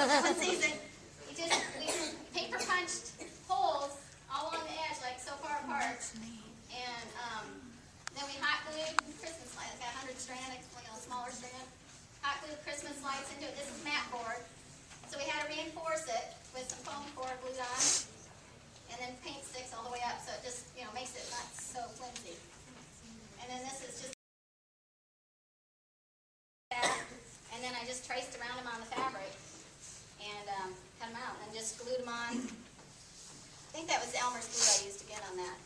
It's easy. We paper punched holes all along the edge, like so far apart. And then we hot glued Christmas lights. It's got 100 strand, a smaller strand. Hot glued Christmas lights into it. This is mat board. So we had to reinforce it with some foam core glued on. And then paint sticks all the way up, so it just, makes it not so flimsy. And then this is just that. And then I just traced around them on the fabric and cut them out and just glued them on. I think that was Elmer's glue I used again on that.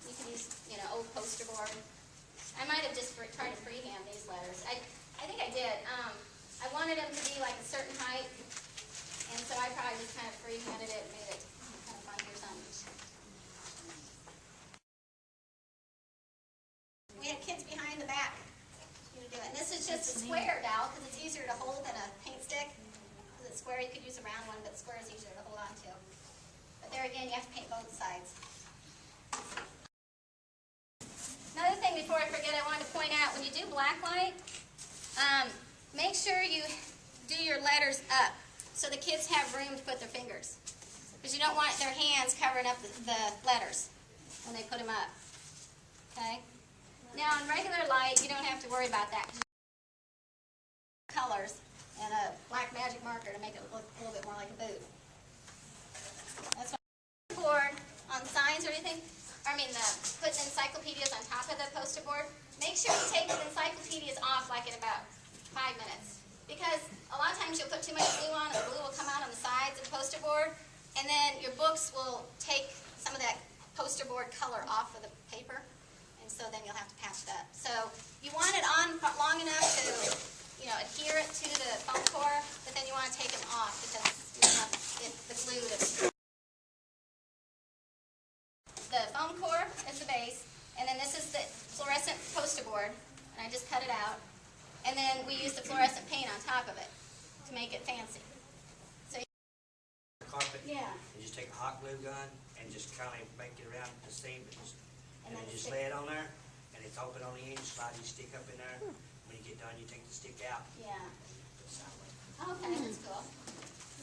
You can use, old poster board. I might have just tried to freehand these letters. I think I did. I wanted them to be like a certain height. And so I probably just kind of freehanded it and made it kind of funky or something. We had kids behind the back do it. And this is just a square dowel because it's easier to hold than a paint stick. Because it's square, you could use a round one, but square is easier to hold on to. But there again, you have to paint both sides. Another thing before I forget, I wanted to point out, when you do blacklight, make sure you do your letters up, so the kids have room to put their fingers. Because you don't want their hands covering up the letters when they put them up. Okay? Now, in regular light, you don't have to worry about that. Colors and a black magic marker to make it look a little bit more like a boot. That's what board on signs or anything. Putting encyclopedias on top of the poster board. Make sure you take the encyclopedias off like in about 5 minutes. Because a lot of times you'll put too much glue on, and the glue will come out on the sides of the poster board, and then your books will take some of that poster board color off of the paper, and so then you'll have to patch that. So you want it on long enough to, adhere it to the foam core, but then you want to take it off because you want the glue to. The foam core is the base, and then this is the fluorescent poster board, and I just cut it out. And then we use the fluorescent paint on top of it to make it fancy. So carpet. Yeah. You just take a hot glue gun and just kind of make it around the seam, and then just lay it on there, and it's open on the end. Slide your stick up in there. When you get done, you take the stick out. Yeah. Okay, that's cool.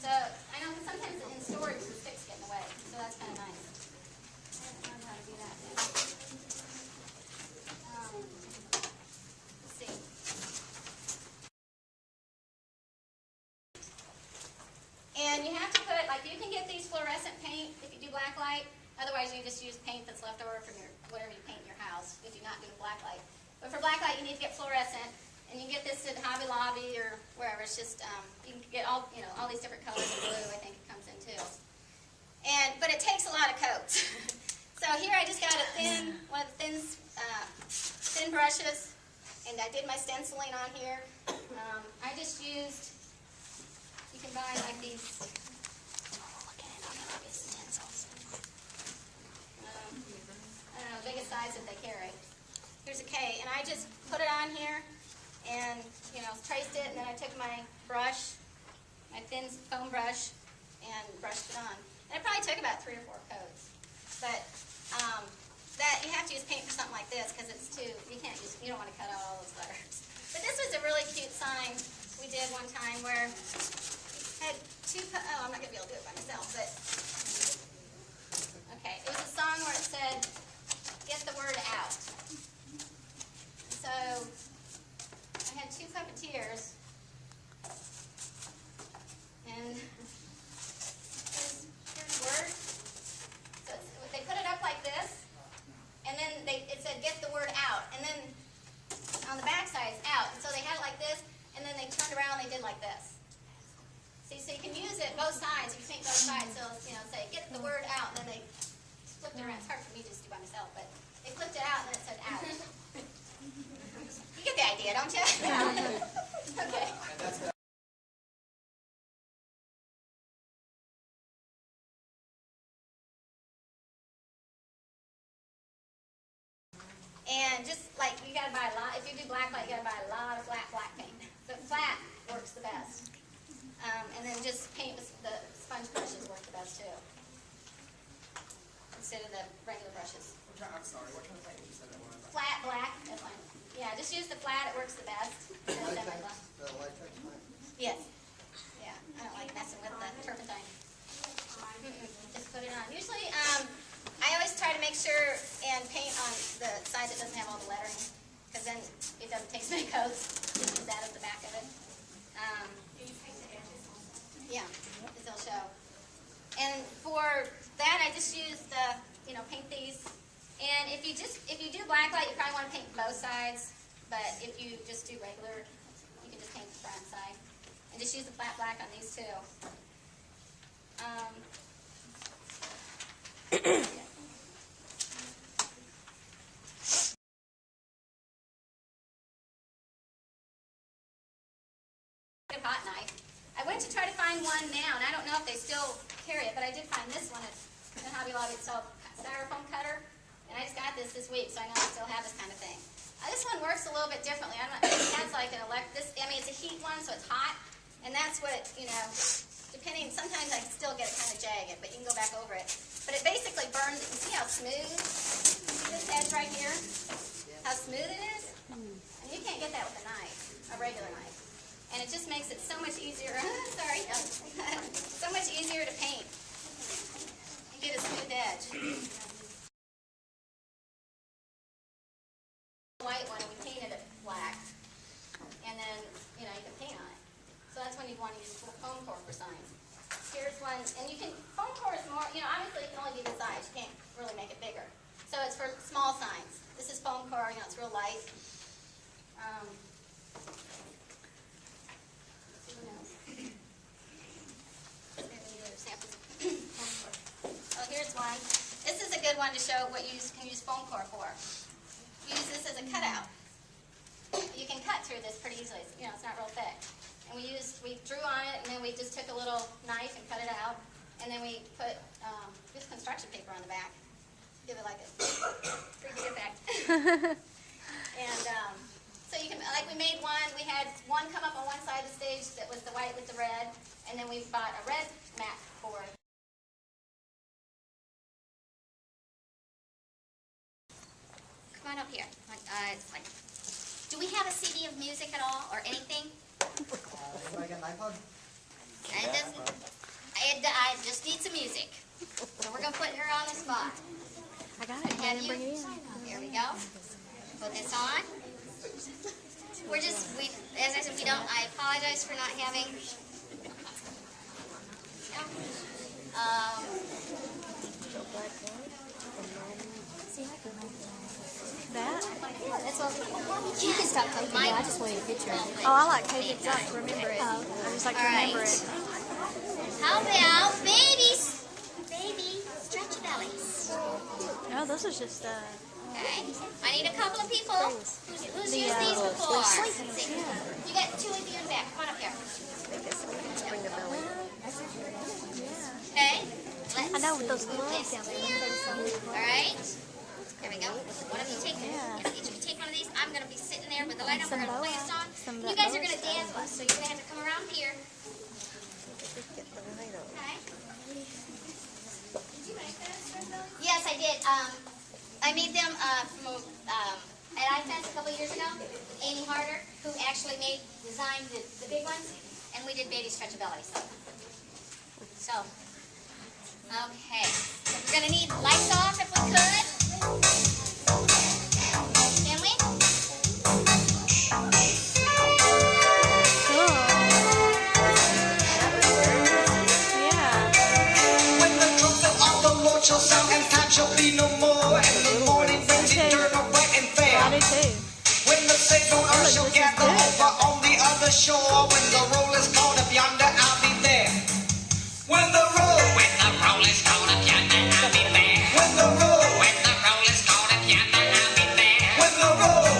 So I know because sometimes in storage the sticks get in the way, so that's kind of nice. I haven't learned how to do that yet. Let's see. And you have to put, you can get these fluorescent paint if you do blacklight. Otherwise, you just use paint that's left over from whatever you paint in your house if you're not doing blacklight. But for blacklight, you need to get fluorescent. And you can get this at Hobby Lobby or wherever. It's just, you can get all these different colors of blue, I think it comes in too. But it takes a lot of coats. So here I just got one of the thin brushes, and I did my stenciling on here. I just used, you can buy like these, I don't know, biggest size that they carry. Here's a K, and I just put it on here and, traced it, and then I took my brush, my thin foam brush, and brushed it on. And it probably took about 3 or 4 coats. But that you have to use paint for something like this because it's too, you don't want to cut out all those letters. But this was a really cute sign we did one time where I had I'm not going to be able to do it by myself, but okay, it was a song where it said, "Get the word out." So I had 2 puppeteers, and here's the word. So they put it up like this, and then it said, "Get the word out," and then on the back side it's out. And so they had it like this, and then they turned around and they did like this. See, so you can use it both sides. You can paint both sides. So say, "Get the word out," and then they flipped it around. It's hard for me just to do by myself, but they flipped it out and then it said "out." You get the idea, don't you? Okay. And just like you gotta buy a lot, if you do blacklight, you gotta buy a lot of flat black paint. But flat works the best. And then just paint with the sponge brushes work the best too, instead of the regular brushes. I'm sorry, what kind of paint you said that one? Flat black, that's fine. Yeah, just use the flat, it works the best. The latex paint? Yes. I don't like messing with the turpentine. Just put it on. Usually, I always try to make sure and paint on the side that doesn't have all the lettering, because then it doesn't take so many coats. Just use that at the back of it. Yeah, because they'll show. And for that, I just use the, paint these. And if you do blacklight, you probably want to paint both sides. But if you just do regular, you can just paint the front side. And just use the flat black on these two. Hot knife. I went to try to find one now, and I don't know if they still carry it, but I did find this one at Hobby Lobby. It's called styrofoam cutter, and I just got this week, so I know I still have this kind of thing. This one works a little bit differently. It has like an it's a heat one, so it's hot, and that's what, depending, sometimes I still get it kind of jagged, but you can go back over it. But it basically burns. You see how smooth? See this edge right here? How smooth it is? And you can't get that with a knife, a regular knife. And it just makes it so much easier, sorry, so much easier to paint. You get a smooth edge. White one, we painted it black. And then, you can paint on it. So that's when you want to use foam core for signs. Here's one, and foam core is more, obviously it can only be this size. You can't really make it bigger. So it's for small signs. This is foam core, it's real light. Here's one. This is a good one to show what you can use foam core for. Use this as a cutout. You can cut through this pretty easily. It's not real thick. And we drew on it, and then we just took a little knife and cut it out. And then we put just construction paper on the back. Give it like a 3D effect. And so you can, like we made one, we had one come up on one side of the stage that was the white with the red, and then we bought a red mat board. Come on up here. It's like, do we have a CD of music at all, or anything? Anybody got an iPod? I just need some music. So we're going to put her on the spot. I got it. I didn't bring it in. Here we go. Put this on. As I said, I apologize for not having, That? that's what you can stop talking. Yeah, I just wanted a picture of it. Oh, I like Katie Duck to remember it. I just like to remember it. How about babies? Baby, stretch your bellies. No, this is just, Okay. I need a couple of people. Who's used these before? You got two of you in the back. Come on up here. Okay. I know with those gloves down there. All right. There we go. One of you take each of you take one of these. I'm going to be sitting there with the light on. We're going to play a song. You guys are going to dance with us, so you're going to have to come around here. Okay. Did you make that? Yes, I did. I made them from at iFest a couple years ago. Amy Harder, who actually designed the big ones, and we did baby stretchability. So, okay. So we're going to need lights off if we could. Can we? Cool. Yeah. When the trumpet of the Lord shall sound, and time shall be no more, and the morning brings eternal bright and fair. I do too. When the saved on earth shall gather over on the other shore, when the roll is called up yonder, I'll be there. When the roll is called up yonder, I'll be there. When the roll is called up yonder, I'll be there. When the roll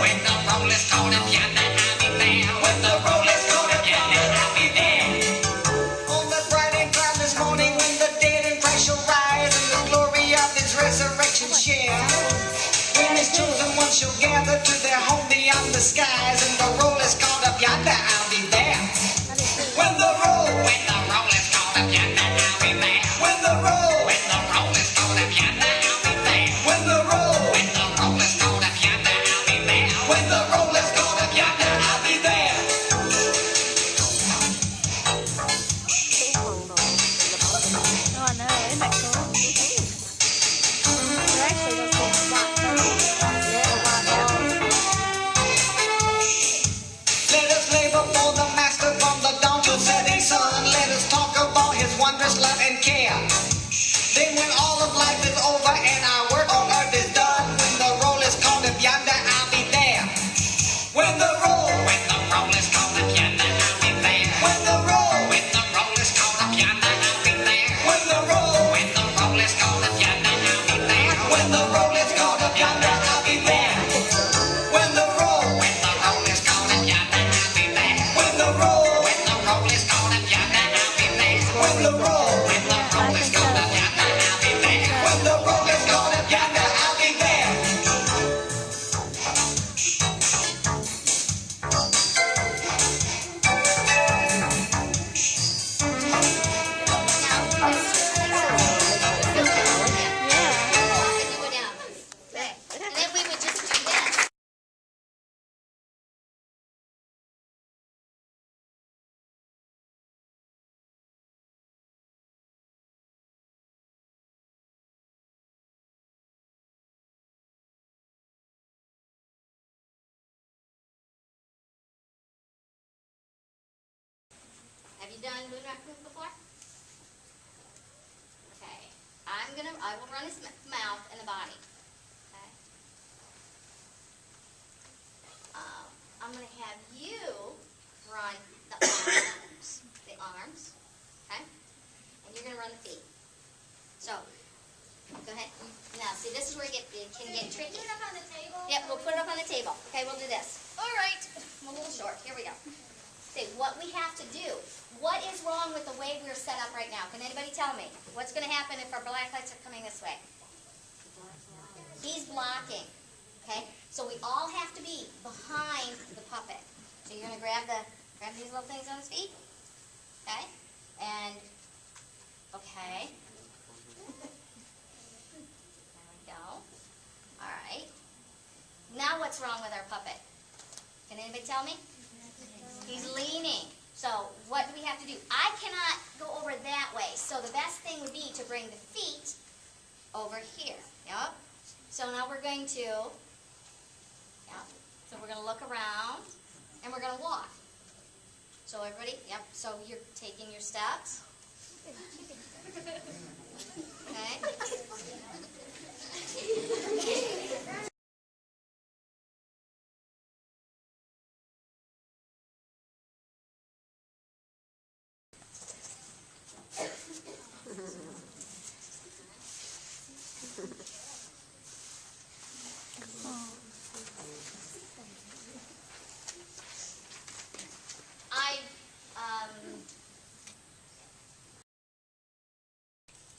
is called up yonder, I'll be there. When the roll is called up yonder, I'll be there. On that bright and cloudless morning, when the dead in Christ shall rise, and the glory of His resurrection share. When His chosen ones shall gather to their home beyond the skies, and the roll is called up yonder, I'll be there. When the roll is called up yonder, I'll be there. When the roll is called up yonder, I'll be there. When the roll is called up yonder, I'll be there. When the roll is called up yonder, I'll be there. you done doing raccoons before? Okay. I will run his mouth and the body. Okay. I'm gonna have you run the arms. The arms. Okay? And you're gonna run the feet. So, go ahead. Now, see, this is where it can get tricky. Put it up on the table. Yep, we'll put it up on the table. Okay, we'll do this. All right. I'm a little short. Here we go. Okay, what we have to do. What is wrong with the way we're set up right now? Can anybody tell me? What's going to happen if our black lights are coming this way? He's blocking. Okay? So we all have to be behind the puppet. So you're going to grab these little things on his feet. Okay? And, okay. There we go. All right. Now what's wrong with our puppet? Can anybody tell me? He's leaning. So what do we have to do? I cannot go over that way. So the best thing would be to bring the feet over here. Yep. So now we're going to, so we're going to look around and we're going to walk. So everybody, yep. So you're taking your steps. Okay.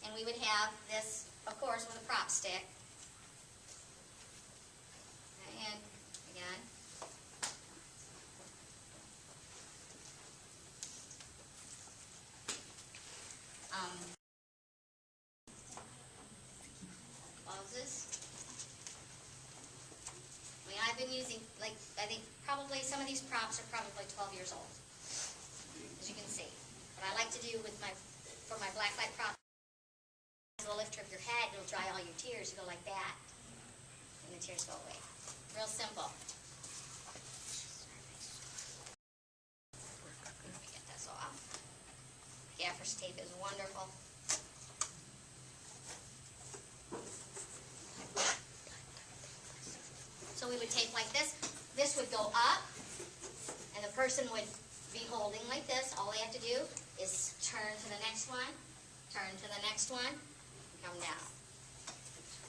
And we would have this, of course, with a prop stick. And again. Closes. I mean, I've been using, like, I think probably some of these props are probably 12 years old, as you can see. What I like to do with for my black light prop, a lifter of your head, it'll dry all your tears. You go like that, and the tears go away. Real simple. Let me get this off. Gaffer's tape is wonderful. So we would tape like this. This would go up, and the person would be holding like this. All they have to do is turn to the next one, turn to the next one, come down.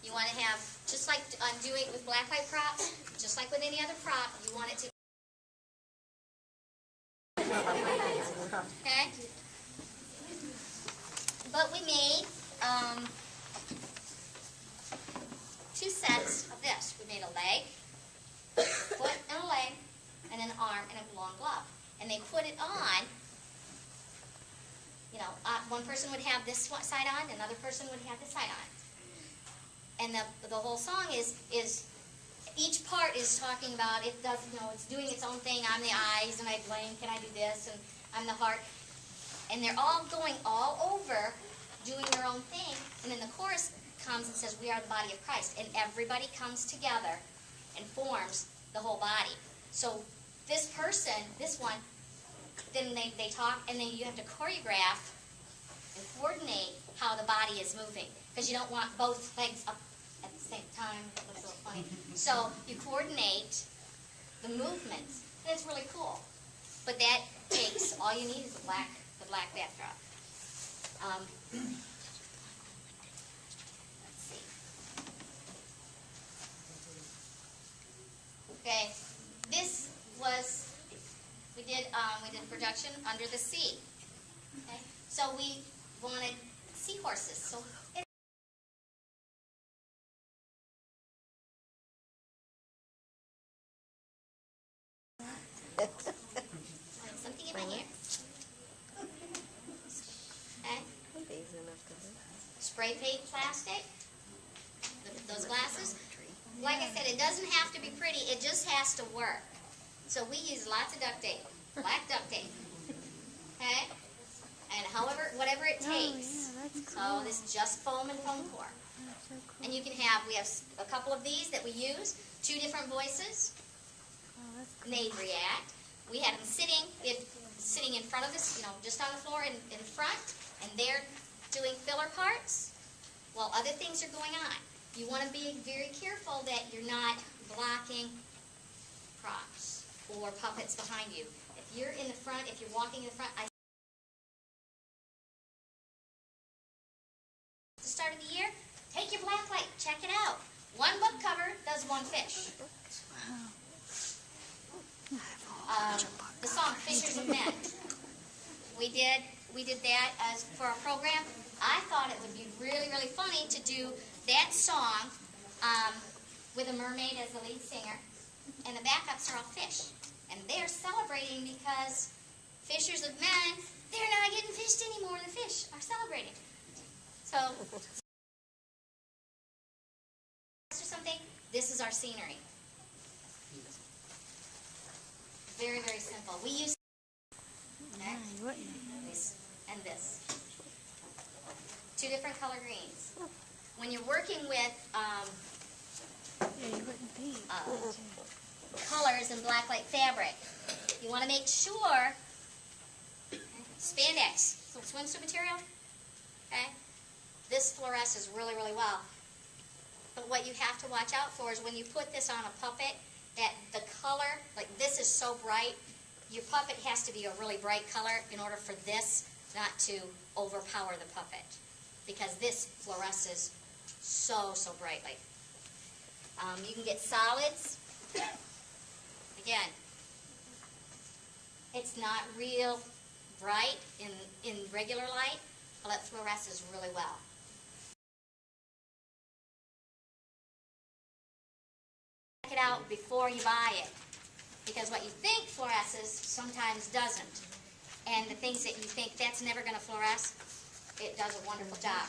You want to have, just like doing with blacklight props, just like with any other prop, you want it to. Okay? But we made 2 sets of this. We made a leg, a foot and a leg, and an arm and a long glove. And they put it on. You know, one person would have this side on, another person would have this side on. And the whole song is each part is talking about it does, you know, it's doing its own thing. I'm the eyes, and I blink, and I do this, and I'm the heart. And they're all going all over, doing their own thing. And then the chorus comes and says, we are the body of Christ. And everybody comes together and forms the whole body. So this person, this one, then they talk, and then you have to choreograph and coordinate how the body is moving, because you don't want both legs up at the same time. It looks a little funny. So you coordinate the movements, and it's really cool. But that takes, all you need is the black backdrop. Let's see. Okay, this was. We did production under the sea. Okay? So we wanted seahorses. So something in my hair. Okay. Spray paint plastic. Those glasses. Like I said, it doesn't have to be pretty. It just has to work. So we use lots of duct tape, black duct tape, okay? And whatever it takes. Oh, yeah, that's cool. So this is just foam and foam core. That's so cool. And we have a couple of these that we use, 2 different voices, Oh, that's cool. and they react. we had them sitting in front of this, just on the floor in front, and they're doing filler parts while other things are going on. You want to be very careful that you're not blocking props or puppets behind you. If you're in the front, if you're walking in the front, at the start of the year, take your black light, check it out. One book cover does one fish. The song Fishers of Men. We did that as for our program. I thought it would be really, really funny to do that song with a mermaid as the lead singer, and the backups are all fish. And they're celebrating because Fishers of Men, they're not getting fished anymore. The fish are celebrating. So, or something, this is our scenery. Very, very simple. We use this and this. Two different color greens. When you're working with colors in blacklight fabric, you want to make sure spandex, swimsuit material, okay? This fluoresces really, really well. But what you have to watch out for is when you put this on a puppet, that the color, like this is so bright, your puppet has to be a really bright color in order for this not to overpower the puppet, because this fluoresces so, so brightly. You can get solids. Again, it's not real bright in regular light, but it fluoresces really well. Check it out before you buy it, because what you think fluoresces sometimes doesn't. And the things that you think that's never going to fluoresce, it does a wonderful job.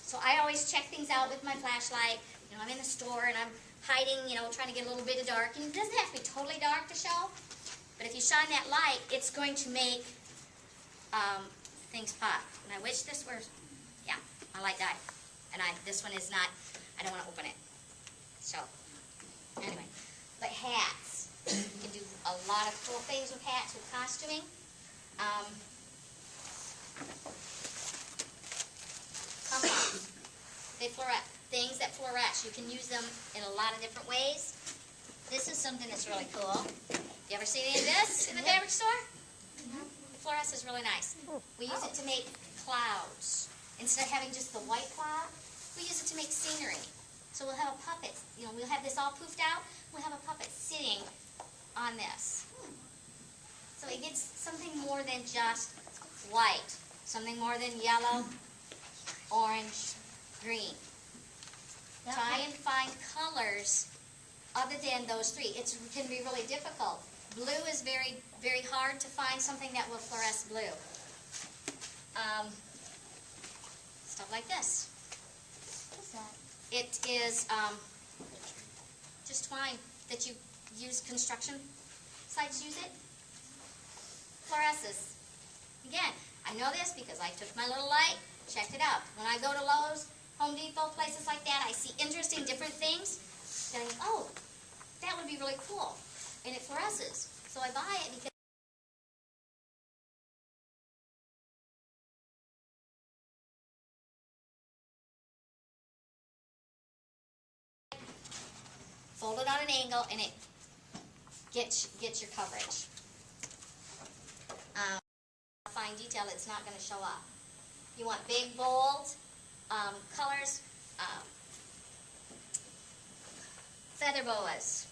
So I always check things out with my flashlight. I'm in the store and I'm hiding, trying to get a little bit of dark. And it doesn't have to be totally dark to show, but if you shine that light, it's going to make things pop. And I wish this were, my light died. And this one is not, I don't want to open it. So, anyway. But hats. You can do a lot of cool things with hats, with costuming. Pom-poms. They fluoresce. Things that fluoresce. You can use them in a lot of different ways. This is something that's really cool. You ever see any of this in the fabric store? The fluoresce is really nice. We use it to make clouds. Instead of having just the white cloud, we use it to make scenery. So we'll have a puppet. We'll have this all poofed out. We'll have a puppet sitting on this. So it gets something more than just white. Something more than yellow, orange, green. Try and find colors other than those three. It can be really difficult. Blue is very, very hard to find something that will fluoresce blue. Stuff like this. What's that? It is just twine that you use, construction sites use it. Fluoresces. Again, I know this because I took my little light, checked it out. When I go to Lowe's, Home Depot, places like that, I see interesting different things. Then I think, oh, that would be really cool. And it fluoresces. So I buy it because fold it on an angle and it gets your coverage. Fine detail, it's not going to show up. You want big, bold colors. Feather boas.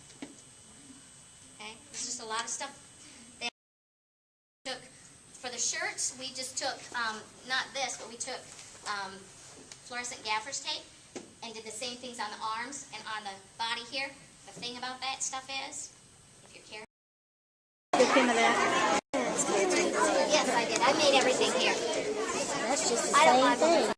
Okay, there's just a lot of stuff that we took for the shirts. We just took not this, but we took fluorescent gaffer's tape and did the same things on the arms and on the body here. The thing about that stuff is, if you're careful. Yes, I did. I made everything here. That's just the same thing.